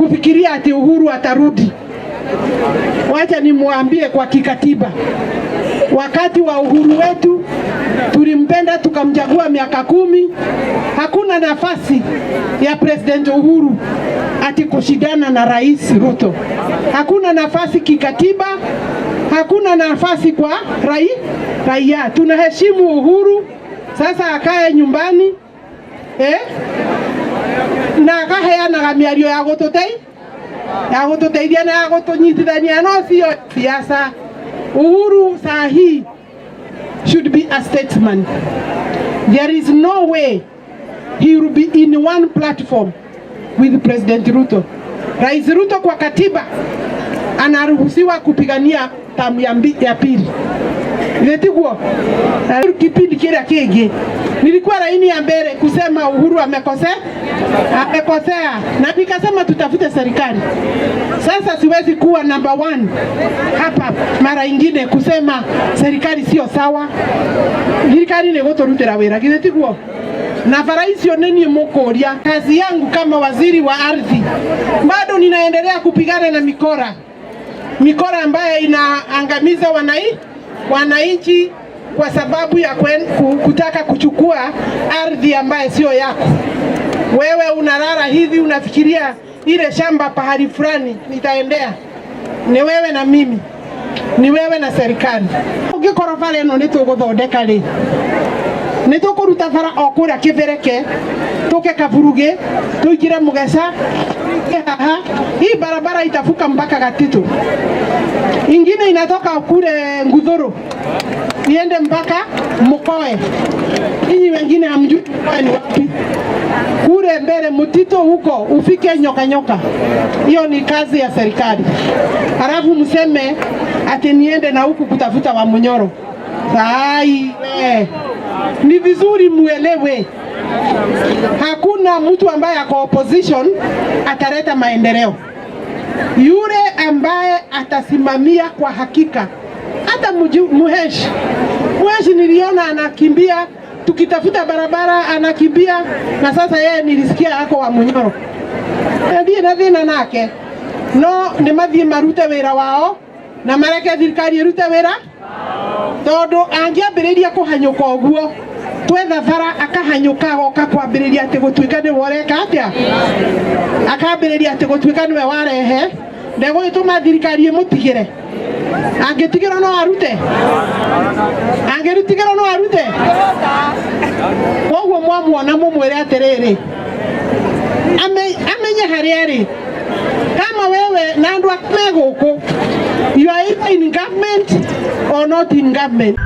kufikiria ati Uhuru atarudi. Wacha nimwambie kwa kikatiba, wakati wa uhuru wetu tulimpenda tukamchagua miaka 10. Hakuna nafasi ya President Uhuru ati kushindana na Rais Ruto. Hakuna nafasi kikatiba, hakuna nafasi kwa raia. Tunaheshimu Uhuru, sasa akae nyumbani na akaheana miario ya gututeithia na ya gutunyitithania, no sio siasa. Uhuru sahi should be a statesman. There is no way he will be in one platform with President Ruto. Rais Ruto kwa katiba anaruhusiwa kupigania tamu ya pili. Nitiguo kipindi kile kige nilikuwa laini ya mbele kusema Uhuru amekosea na nikasema tutafute serikali. Sasa siwezi kuwa number 1 hapa mara ingine kusema serikali sio sawa. Serikali ni gotorutera wera nitiguo na faraisio nini mukoria. Kazi yangu kama waziri wa ardhi bado ninaendelea kupigana na mikora ambayo inaangamiza wananchi kwa sababu ya kutaka kuchukua ardhi ambayo sio yako. Wewe unalala hivi unafikiria ile shamba pahali fulani nitaendea. Ni wewe na mimi, ni wewe na serikali. Ugikorofale leno nituguthondeka ri nitukuruta fara okura kibereke tuke kavuruge tuikire Mugesa. Hii barabara itafuka mpaka Gatito, ingine inatoka kule Ngudhuru iende mpaka Mukoe. Hii wengine hamjui ni wapi, kule mbele Mutito huko ufike nyoka. Hiyo ni kazi ya serikali. Halafu mseme ati niende na huku kutafuta wa Munyoro. Ni vizuri muelewe, hakuna mtu ambaye ako opposition ataleta maendeleo. Yule ambaye atasimamia kwa hakika. Hata Muheshi niliona anakimbia, tukitafuta barabara anakimbia, na sasa yeye nilisikia ako wa Munyoro. Ndiye nadhina nake no ni mathie marute wira wao na mareke thirikari irute wira. Todo angiambiriria kuhanyuka uguo twetha bara akahanyuka goka kwambiriria ati gutwika ni woreka atia, akambiriria ati gutwika niwe warehe ndego ituma thirikari imutigire. Angitigiro no arute, angirutigiro no arute. Koguo mwamuona mumwire atiriri amenye hariari. Kama wewe na andu akume guku, you are either in government or not in government.